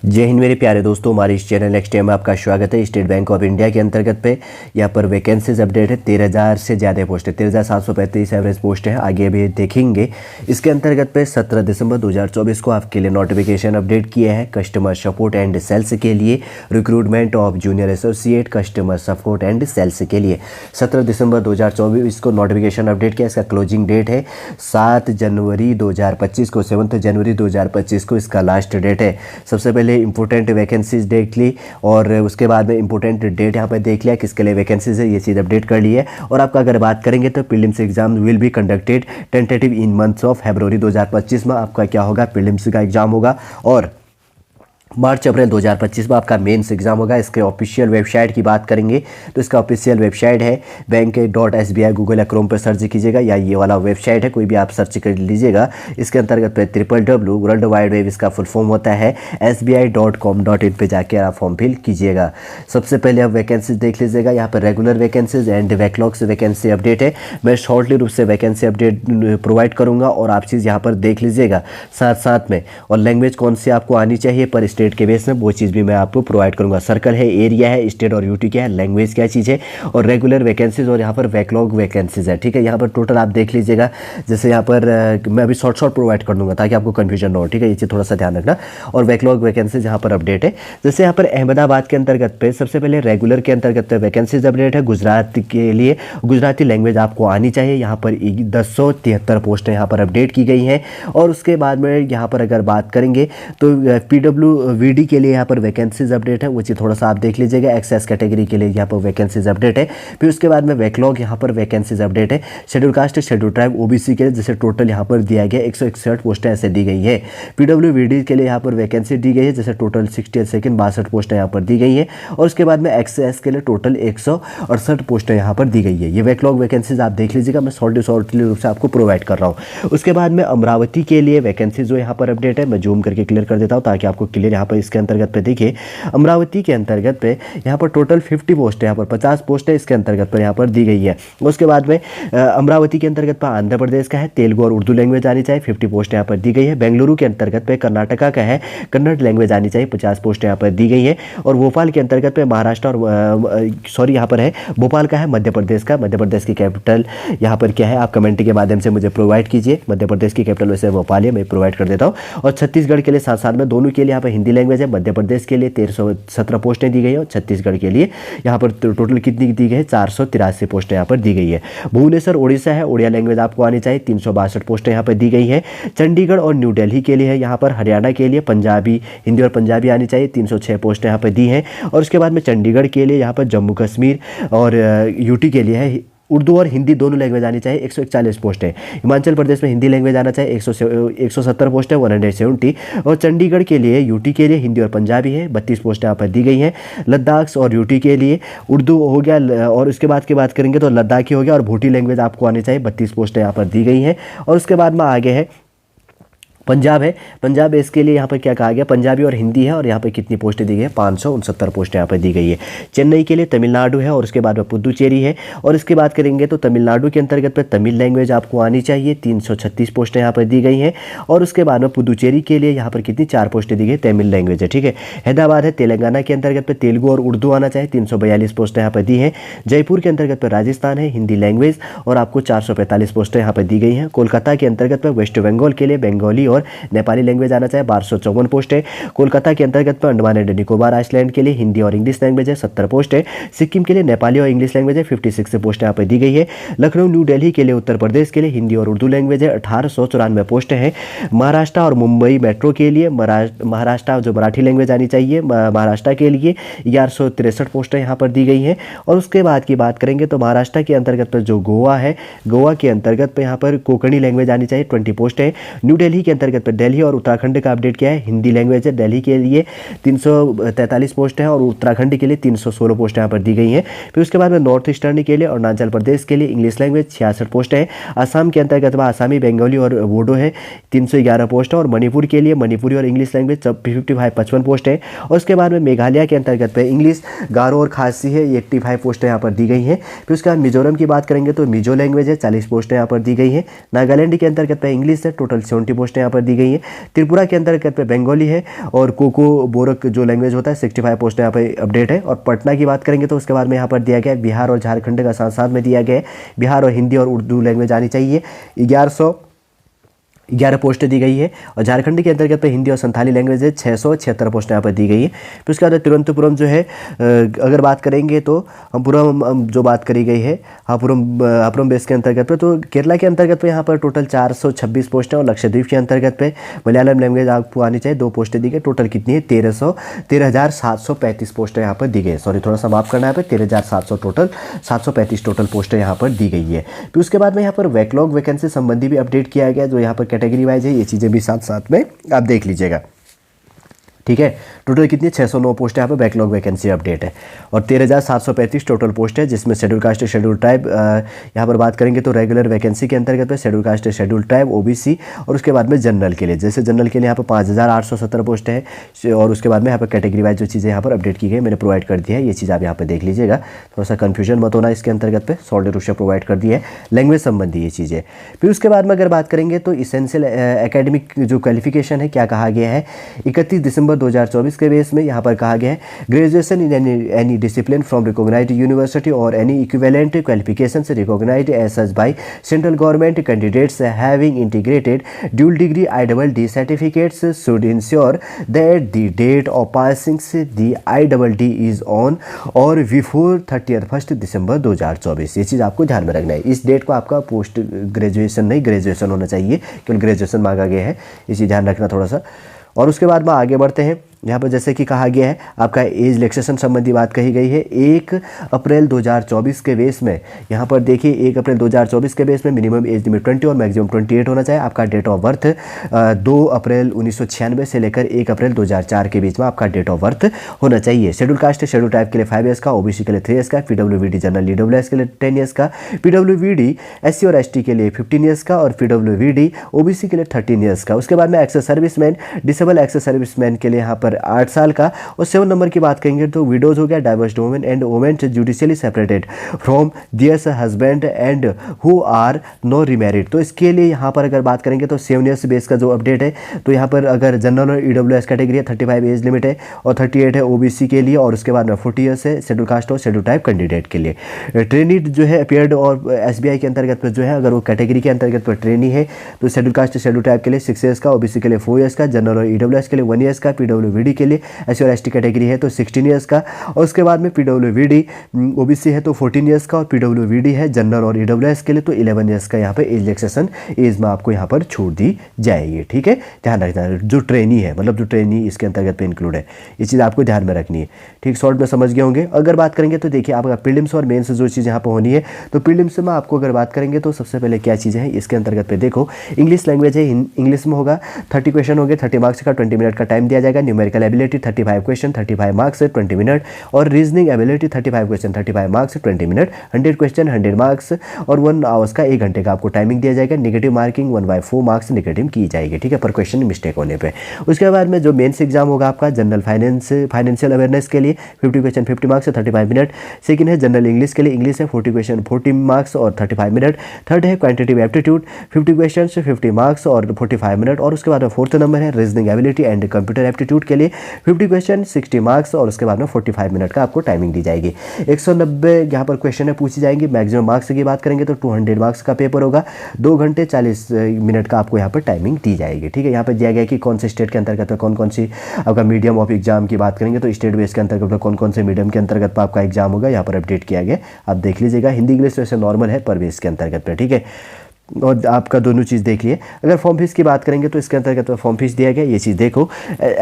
जय हिंद मेरे प्यारे दोस्तों, हमारे इस चैनल नेक्स्ट टाइम में आपका स्वागत है। स्टेट बैंक ऑफ इंडिया के अंतर्गत पे यहाँ पर वैकेंसीज अपडेट है। 13,000 से ज़्यादा पोस्ट है, 13,735 एवरेज पोस्ट है। आगे अभी देखेंगे। इसके अंतर्गत पे 17 दिसंबर 2024 को आपके लिए नोटिफिकेशन अपडेट किया है कस्टमर सपोर्ट एंड सेल्स के लिए, recruitment of junior associate customer support and sales के लिए 17 दिसंबर 2024 को नोटिफिकेशन अपडेट किया। इसका क्लोजिंग डेट है 7 जनवरी 2025 को, 7 जनवरी 2025 को इसका लास्ट डेट है। सबसे पहले इंपॉर्टेंट वैकेंसीज देख ली और उसके बाद में इंपॉर्टेंट डेट यहाँ पर देख लिया किसके लिए वैकेंसीज है, ये चीज़ अपडेट कर ली है। और आपका अगर बात करेंगे तो prelims exam will be conducted tentative in months of February 2025 में आपका क्या होगा, प्रीलिम्स का एग्जाम होगा। और मार्च अप्रैल 2025 में आपका मेंस एग्जाम होगा। इसके ऑफिशियल वेबसाइट की बात करेंगे तो इसका ऑफिशियल वेबसाइट है बैंक.SBI, गूगल या क्रोम पर सर्च कीजिएगा या ये वाला वेबसाइट है, कोई भी आप सर्च कर लीजिएगा। इसके अंतर्गत पे www वर्ल्ड वाइड वेब इसका फुल फॉर्म होता है sbi.com.in पे जाके आप फॉर्म फिल कीजिएगा। सबसे पहले आप वैकेंसीज देख लीजिएगा। यहाँ पर regular vacancies and backlogs vacancy update है। मैं शॉर्टली रूप से वैकेंसी अपडेट प्रोवाइड करूँगा और आप चीज़ यहाँ पर देख लीजिएगा साथ साथ में। और लैंग्वेज कौन सी आपको आनी चाहिए पर स्टेट के बेस में, वो चीज़ भी मैं आपको प्रोवाइड करूंगा। सर्कल है, एरिया है, स्टेट और यूटी क्या है, लैंग्वेज क्या चीज़ है, और रेगुलर वैकेंसीज और यहाँ पर बैकलॉग वैकेंसीज है। ठीक है, यहाँ पर टोटल आप देख लीजिएगा। जैसे यहाँ पर मैं अभी शॉर्ट प्रोवाइड कर दूंगा ताकि आपको कन्फ्यूजन ना हो। ठीक है, ये चीज़ थोड़ा सा ध्यान रखना। और बैकलॉग वैकेंसीज यहाँ पर अपडेट है। जैसे यहाँ पर अहमदाबाद के अंतर्गत पे सबसे पहले रेगुलर के अंतर्गत वैकेंसीज अपडेट है। गुजरात के लिए गुजराती लैंग्वेज आपको आनी चाहिए। यहाँ पर 1073 पोस्टें यहाँ पर अपडेट की गई हैं। और उसके बाद में यहाँ पर अगर बात करेंगे तो PWVD के लिए यहाँ पर वैकेंसीज अपडेट है, वो चीज़ थोड़ा सा आप देख लीजिएगा। एक्सेस कैटेगरी के लिए यहाँ पर वैकेंसीज अपडेट है। फिर उसके बाद में बैकलॉग यहाँ पर वैकेंसीज अपडेट है। Schedule caste, schedule tribe, OBC के लिए जैसे टोटल यहाँ पर दिया गया 161 पोस्टें ऐसे दी गई है। PWVD के लिए यहाँ पर वैकेंसी दी गई है, जैसे टोटल 62 पोस्टें यहाँ पर दी गई है। और उसके बाद में एक्सेस के लिए टोटल 168 पोस्टें यहाँ पर दी गई है। ये बैकलॉग वैकेंसीज आप देख लीजिएगा, मैं शॉर्टली रूप से आपको प्रोवाइड कर रहा हूँ। उसके बाद में अमरावती के लिए वैकेंसी जो यहाँ पर अपडेट है, मैं जूम करके क्लियर कर देता हूँ ताकि आपको क्लियर यहाँ पर इसके अंतर्गत पे देखिए। अमरावती के अंतर्गत पे यहाँ पर टोटल 50 पोस्ट है, यहाँ पर 50 पोस्ट है इसके अंतर्गत पर यहाँ पर दी गई है। उसके बाद में अमरावती के अंतर्गत पर आंध्र प्रदेश का है, तेलुगु और उर्दू लैंग्वेज आनी चाहिए, 50 पोस्ट यहाँ पर दी गई है। बेंगलुरु के अंतर्गत पे कर्नाटका का है, कन्नड़ लैंग्वेज आनी चाहिए, 50 पोस्ट यहाँ पर दी गई है। और भोपाल के अंतर्गत पे महाराष्ट्र और यहाँ पर है भोपाल का है, मध्य प्रदेश का, मध्य प्रदेश की कैपिटल यहाँ पर क्या है आप कमेंट के माध्यम से मुझे प्रोवाइड कीजिए। मध्य प्रदेश की कैपिटल वैसे भोपाल है, मैं प्रोवाइड कर देता हूँ। और छत्तीसगढ़ के लिए साथ साथ में दोनों के लिए यहाँ पर हिंदी लैंग्वेज है। मध्य प्रदेश के लिए 1317 पोस्टें दी गई है और छत्तीसगढ़ के लिए यहाँ पर टोटल कितनी दी गई है, 483 पोस्टें यहाँ पर दी गई है। भुवनेश्वर ओडिशा है, ओडिया लैंग्वेज आपको आनी चाहिए, 362 पोस्टें यहाँ पर दी गई है। चंडीगढ़ और न्यू दिल्ली के लिए है, यहाँ पर हरियाणा के लिए पंजाबी, हिंदी और पंजाबी आनी चाहिए, 306 पोस्टें यहाँ पर दी हैं। और उसके बाद में चंडीगढ़ के लिए यहाँ पर जम्मू कश्मीर और यूटी के लिए है उर्दू और हिंदी दोनों लैंग्वेज आनी चाहिए, 141 पोस्ट है। हिमाचल प्रदेश में हिंदी लैंग्वेज आना चाहिए, 170 पोस्ट है, 170। और चंडीगढ़ के लिए, यूटी के लिए हिंदी और पंजाबी है, 32 पोस्ट यहाँ पर दी गई हैं। लद्दाख और यूटी के लिए उर्दू हो गया और उसके बाद की बात करेंगे तो लद्दाखी हो गया और भूटी लैंग्वेज आपको आनी चाहिए, 32 पोस्टें यहाँ पर दी गई हैं। और उसके बाद में आगे है पंजाब है, पंजाब इसके लिए यहाँ पर क्या कहा गया, पंजाबी और हिंदी है और यहाँ पर कितनी पोस्टें दी गई है, 569 पोस्टें यहाँ पर दी गई है। चेन्नई के लिए तमिलनाडु है और उसके बाद में पुदुचेरी है। और इसके बाद करेंगे तो तमिलनाडु के अंतर्गत पर तमिल लैंग्वेज आपको आनी चाहिए, 336 पोस्टें यहाँ पर दी गई हैं। और उसके बाद में पुदुचेरी के लिए यहाँ पर कितनी 4 पोस्टें दी गई, तमिल लैंग्वेज है। ठीक है, हैदराबाद है, तेलंगाना के अंतर्गत पर तेलुगु और उर्दू आना चाहिए, 342 पोस्टें यहाँ पर दी हैं। जयपुर के अंतर्गत पर राजस्थान है, हिंदी लैंग्वेज और आपको 445 पोस्टें यहाँ पर दी गई हैं। कोलकाता के अंतर्गत पर वेस्ट बंगाल के लिए बंगाली और नेपाली लैंग्वेज आना चाहिए, 1254 पोस्ट है। कोलकाता के अंतर्गत पर अंडमान एंड निकोबार आइलैंड के लिए हिंदी और इंग्लिश लैंग्वेज है, 70 पोस्ट है। सिक्किम के लिए नेपाली और इंग्लिश लैंग्वेज है, 56 पोस्ट यहाँ पर दी गई है। लखनऊ न्यू दिल्ली के लिए उत्तर प्रदेश के लिए हिंदी और उर्दू लैंग्वेज है, 1894 पोस्ट है। महाराष्ट्र और मुंबई मेट्रो के लिए महाराष्ट्र जो मराठी लैंग्वेज आनी चाहिए, महाराष्ट्र के लिए 1163 पोस्टें यहाँ पर दी गई हैं। और उसके बाद की बात करेंगे तो महाराष्ट्र के अंतर्गत पर जो गोवा है, गोवा के अंतर्गत पर यहाँ पर कोंकणी लैंग्वेज आनी चाहिए, 20 पोस्ट है। न्यू दिल्ली के अंतर्गत पर दिल्ली और उत्तराखंड का अपडेट क्या है, हिंदी लैंग्वेज है, दिल्ली के लिए 343 पोस्ट है और उत्तराखंड के लिए 316 पोस्ट यहाँ पर दी गई हैं। फिर उसके बाद में नॉर्थ ईस्टर्न के लिए अरुणाचल प्रदेश के लिए इंग्लिश लैंग्वेज 66 पोस्ट है। असम के अंतर्गत में आसामी, बंगाली और बोडो है, 311 पोस्ट है। और मणिपुर के लिए मणिपुरी और इंग्लिश लैंग्वेज 55 पोस्ट है। और उसके बाद में मेघालय के अंतर्गत पे इंग्लिश, गारो और खासी है, 85 पोस्टें यहाँ पर दी गई हैं। फिर उसके बाद मिजोरम की बात करेंगे तो मिजो लैंग्वेज है, 40 पोस्टें यहाँ पर दी गई हैं। नागालैंड के अंतर्गत पे इंग्लिश है, टोटल 70 पोस्टें यहाँ पर दी गई है। त्रिपुरा के अंतर्गत पे बंगाली है और कोको बोरक जो लैंग्वेज होता है 65 पोस्ट यहाँ पे अपडेट है। और पटना की बात करेंगे तो उसके बाद में यहाँ पर दिया गया है बिहार और झारखंड का साथ साथ में दिया गया है। बिहार और हिंदी और उर्दू लैंग्वेज आनी चाहिए। 1111 पोस्टें दी गई है। और झारखंड के अंतर्गत पे हिंदी और संथाली लैंग्वेज है 676 पोस्ट यहाँ पर दी गई है। फिर उसके बाद तिरुवनंतपुरम जो है अगर बात करेंगे तो पुरम जो बात करी गई है पुरम बेस के अंतर्गत पे, तो केरला के अंतर्गत पे यहाँ पर टोटल 426 पोस्ट है। और लक्षद्वीप के अंतर्गत पे मलयालम लैंग्वेज आपको आनी चाहिए, 2 पोस्टें दी गई। टोटल कितनी है 13,735 पोस्टें यहाँ पर दी गई। सॉरी थोड़ा सा माफ करना है, 13,700 टोटल 735 टोटल पोस्टें यहाँ पर दी गई है। फिर उसके बाद में यहाँ पर बैकलॉग वैकेंसी संबंधी भी अपडेट किया गया जो यहाँ पर कैटेगरी वाइज है। ये चीज़ें भी साथ साथ में आप देख लीजिएगा, ठीक है। टोटल कितनी 609 पोस्ट यहाँ पर बैकलॉग वैकेंसी अपडेट है। और 13,735 टोटल पोस्ट है जिसमें शेड्यूल कास्ट शेड्यूल ट्राइब यहाँ पर बात करेंगे तो रेगुलर वैकेंसी के अंतर्गत पे schedule caste schedule tribe OBC और उसके बाद में जनरल के लिए, जैसे जनरल के लिए यहाँ पर 5,870 पोस्ट है। और उसके बाद में यहाँ पर कैटेगरी वाइज जो चीज़ें यहाँ पर अपडेट की गई मैंने प्रोवाइड कर दी है। ये चीज़ आप यहाँ पर देख लीजिएगा, थोड़ा सा कन्फ्यूजन मत होना इसके अंतर्गत पे, सॉल्ड रूप से प्रोवाइड कर दी है लैंग्वेज संबंधी ये चीज़ें। फिर उसके बाद में अगर बात करेंगे तो इसेंशियल एकेडमिक जो क्वालिफिकेशन है क्या कहा गया है 31 दिसंबर 2024 के बेस में यहाँ पर कहा गया है graduation in any discipline from recognised university और एनी इक्विवेलेंट क्वालिफिकेशन से recognised as such by central government candidates having integrated dual degree IDD certificates should ensure that the date of passing the IDD is on or before 31 December 2024। ये चीज़ आपको ध्यान में रखना है। इस date को आपका पोस्ट ग्रेजुएशन नहीं ग्रेजुएशन होना चाहिए, केवल ग्रेजुएशन मांगा गया है, ये चीज़ ध्यान रखना थोड़ा सा। और उसके बाद में आगे बढ़ते हैं। यहाँ पर जैसे कि कहा गया है आपका एज रिलैक्सेशन संबंधी बात कही गई है 1 अप्रैल 2024 के बेस में। यहाँ पर देखिए 1 अप्रैल 2024 के बेस में मिनिमम एज लिमिट 20 और मैक्सिमम 28 होना चाहिए। आपका डेट ऑफ बर्थ 2 अप्रैल 1996 से लेकर 1 अप्रैल 2004 के बीच में आपका डेट ऑफ बर्थ होना चाहिए। शेड्यूल कास्ट शेड्यूल टाइप के लिए 5 ईयर्स का, ओबीसी के लिए 3 ईयर्स का, PWBD जनरल EWS के लिए 10 ईयर्स का, PWBD SC और ST के लिए 15 ईयर्स का और PWBD OBC के लिए 13 ईयर्स का। उसके बाद में ex serviceman disable ex serviceman के लिए यहाँ पर 8 साल का। और 7 नंबर की बात करेंगे तो विडोज हो गया, divorced women and women judicially separated from theirs husband and who are no remarried. तो इसके लिए यहाँ पर अगर बात करेंगे तो 7 ईयर्स बेस का जो अपडेट है तो यहाँ पर अगर जनरल और EWS कैटेगरी है 35 एज लिमिट है और 38 है OBC के लिए और उसके बाद में 40 ईयर्स है शेड्यूल कास्ट और शेड्यूल टाइप कैंडिडेट के लिए। ट्रेनी जो है अपीयर्ड और SBI के अंतर्गत में जो है अगर वो कैटेगरी के अंतर्गत पर ट्रेनी है तो शेड्यूल कास्ट शेड्यूल टाइप के लिए 6 ईयर्स का, OBC के लिए 4 ईयर्स का, जनरल और EWS के लिए 1 ईयर्स का, PWBD के लिए SC और ST कैटेगरी है तो 16 ईयर्स का। और उसके बाद में PWBD OBC है तो 14 ईयर्स का और PWBD है जनरल और EWS के लिए तो 11 ईयर्स का यहाँ पे एज रिलैक्सेशन एज में आपको यहाँ पर छूट दी जाएगी, ठीक है। ध्यान रखना है जो ट्रेनी है मतलब जो ट्रेनी इसके अंतर्गत पे इंक्लूड है, ये चीज़ आपको ध्यान में रखनी है, ठीक। शॉर्ट में समझ गए होंगे। अगर बात करेंगे तो देखिए आपका प्रीलिम्स और मेंस जो चीज़ यहाँ पर होनी है तो प्रीलिम्स में आपको अगर बात करेंगे तो सबसे पहले क्या चीज़ें हैं इसके अंतर्गत पे देखो इंग्लिश लैंग्वेज है, इंग्लिश में होगा 30 क्वेश्चन होंगे, 30 मार्क्स का 20 मिनट का टाइम दिया जाएगा। Numerical ability 35 question 35 marks 20 minute और reasoning ability 35 question 35 marks 20 minute, 100 question 100 marks और 1 आवर्स का 1 घंटे का आपको टाइमिंग दिया जाएगा। नेगेटिव मार्किंग 1/4 मार्क्स नेगेटिव की जाएगी, ठीक है, पर क्वेश्चन मिस्टेक होने पे। उसके बाद में जो मेंस एग्जाम होगा आपका जनरल फाइनेंशियल अवेयरनेस के लिए 50 क्वेश्चन 50 मार्क्स 35 मिनट। सेकंड है जनरल इंग्लिश के लिए, इंग्लिश है 40 क्वेश्चन 40 मार्क्स और 35 मिनट। थर्ड है क्वांटिटेटिव एप्टीट्यूड 50 क्वेश्चन 50 मार्क्स और 45 मिनट। और उसके बाद में फोर्थ नंबर है reasoning ability and computer aptitude के लिए 50 क्वेश्चन 60 मार्क्स और उसके बाद में 45 मिनट का आपको टाइमिंग दी जाएगी। 190 यहाँ पर क्वेश्चन है पूछी जाएंगी। मैक्सिमम मार्क्स की बात करेंगे तो 200 मार्क्स का पेपर होगा, 2 घंटे 40 मिनट का आपको यहाँ पर टाइमिंग दी जाएगी, ठीक है। यहाँ पर दिया गया कि कौन से स्टेट के अंतर्गत कौन कौन सी आपका मीडियम ऑफ एग्जाम की बात करेंगे तो स्टेट बेस के अंतर्गत कौन कौन से मीडियम के अंतर्गत आपका एग्जाम होगा यहाँ पर अपडेट किया गया, आप देख लीजिएगा। हिंदी इंग्लिश वैसे नॉर्मल है पर बेस के अंतर्गत पर, ठीक है। और आपका दोनों चीज़ देख लिए। अगर फॉर्म फीस की बात करेंगे तो इसके अंतर्गत फॉर्म फीस दिया गया, ये चीज़ देखो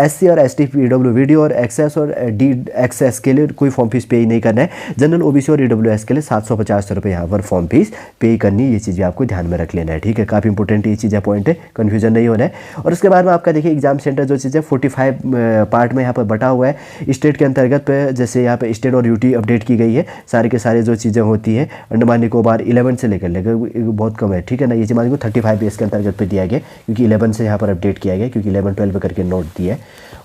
SC और ST PWBD और XS और DXS के लिए कोई फॉर्म फीस पे नहीं करना है। जनरल OBC और EWS के लिए 750 रुपये यहाँ पर फॉर्म फीस पे करनी है, ये चीज़ भी आपको ध्यान में रख लेना है, ठीक है। काफ़ी इंपॉर्टेंट ये चीज़ पॉइंट है, कन्फ्यूजन नहीं होना है। और उसके बाद में आपका देखिए एग्जाम सेंटर जो चीज़ है 45 पार्ट में यहाँ पर बटा हुआ है। स्टेट के अंतर्गत पे जैसे यहाँ पे स्टेट और UT अपडेट की गई है, सारे के सारे जो चीज़ें होती है अंडमान निकोबार 11 से लेकर बहुत कम है, ठीक है ना। ये चीज़ को 35 बेस के अंतर्गत पे दिया गया क्योंकि 11 से यहाँ पर अपडेट किया गया क्योंकि 11 12 करके नोट दिया है।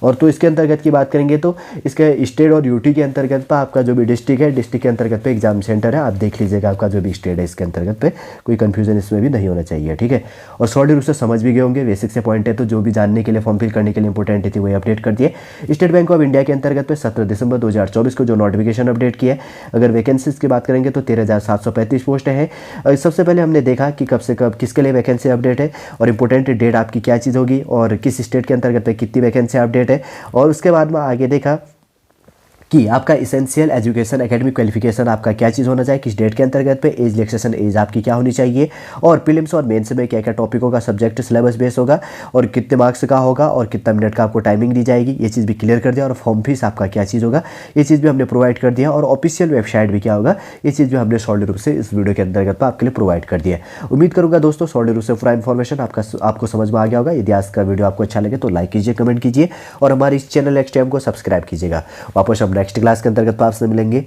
और तो इसके अंतर्गत की बात करेंगे तो इसके स्टेट और यूटी के अंतर्गत पर आपका जो भी डिस्ट्रिक्ट है, डिस्ट्रिक्ट के अंतर्गत पे एग्जाम सेंटर है, आप देख लीजिएगा आपका जो भी स्टेट है इसके अंतर्गत पे, कोई कंफ्यूजन इसमें भी नहीं होना चाहिए, ठीक है। और शॉर्ट रूप से समझ भी गए होंगे, बेसिक से पॉइंट है, तो जो भी जानने के लिए फॉर्म फिल करने के लिए इंपॉर्टेंट थी वही अपडेट कर दिए। स्टेट बैंक ऑफ इंडिया के अंतर्गत पे 17 दिसंबर 2024 को जो नोटिफिकेशन अपडेट किया है, अगर वैकेंसीज की बात करेंगे तो 13,735 पोस्ट है। सबसे पहले हमने देखा कि कब से कब किसके लिए वैकेंसी अपडेट है और इंपॉर्टेंट डेट आपकी क्या चीज़ होगी और किस स्टेट के अंतर्गत पे कितनी वैकेंसी अपडेट है। और उसके बाद में आगे देखा कि आपका इसेंशियल एजुकेशन एकेडमिक क्वालिफिकेशन आपका क्या चीज़ होना चाहिए, किस डेट के अंतर्गत पे, एज रिलैक्सेशन एज आपकी क्या होनी चाहिए, और प्रीलिम्स और मेंस में क्या क्या टॉपिकों का सब्जेक्ट सिलेबस बेस होगा और कितने मार्क्स का होगा और कितना मिनट का आपको टाइमिंग दी जाएगी, ये चीज़ भी क्लियर कर दिया। और फॉर्म फीस आपका क्या चीज़ होगा, ये चीज़ भी हमने प्रोवाइड कर दिया। और ऑफिशियल वेबसाइट भी क्या होगा, ये चीज़ भी हमने सॉलिड रूप से इस वीडियो के अंतर्गत आपके लिए प्रोवाइड कर दिया। उम्मीद करूँगा दोस्तों सॉलिड रूप से पूरा इन्फॉर्मेशन आपको समझ में आ गया होगा। यदि आज का वीडियो आपको अच्छा लगे तो लाइक कीजिए, कमेंट कीजिए और हमारे इस चैनल नेक्स्ट टाइम को सब्सक्राइब कीजिएगा। वापस हम नेक्स्ट क्लास के अंतर्गत आपसे मिलेंगे।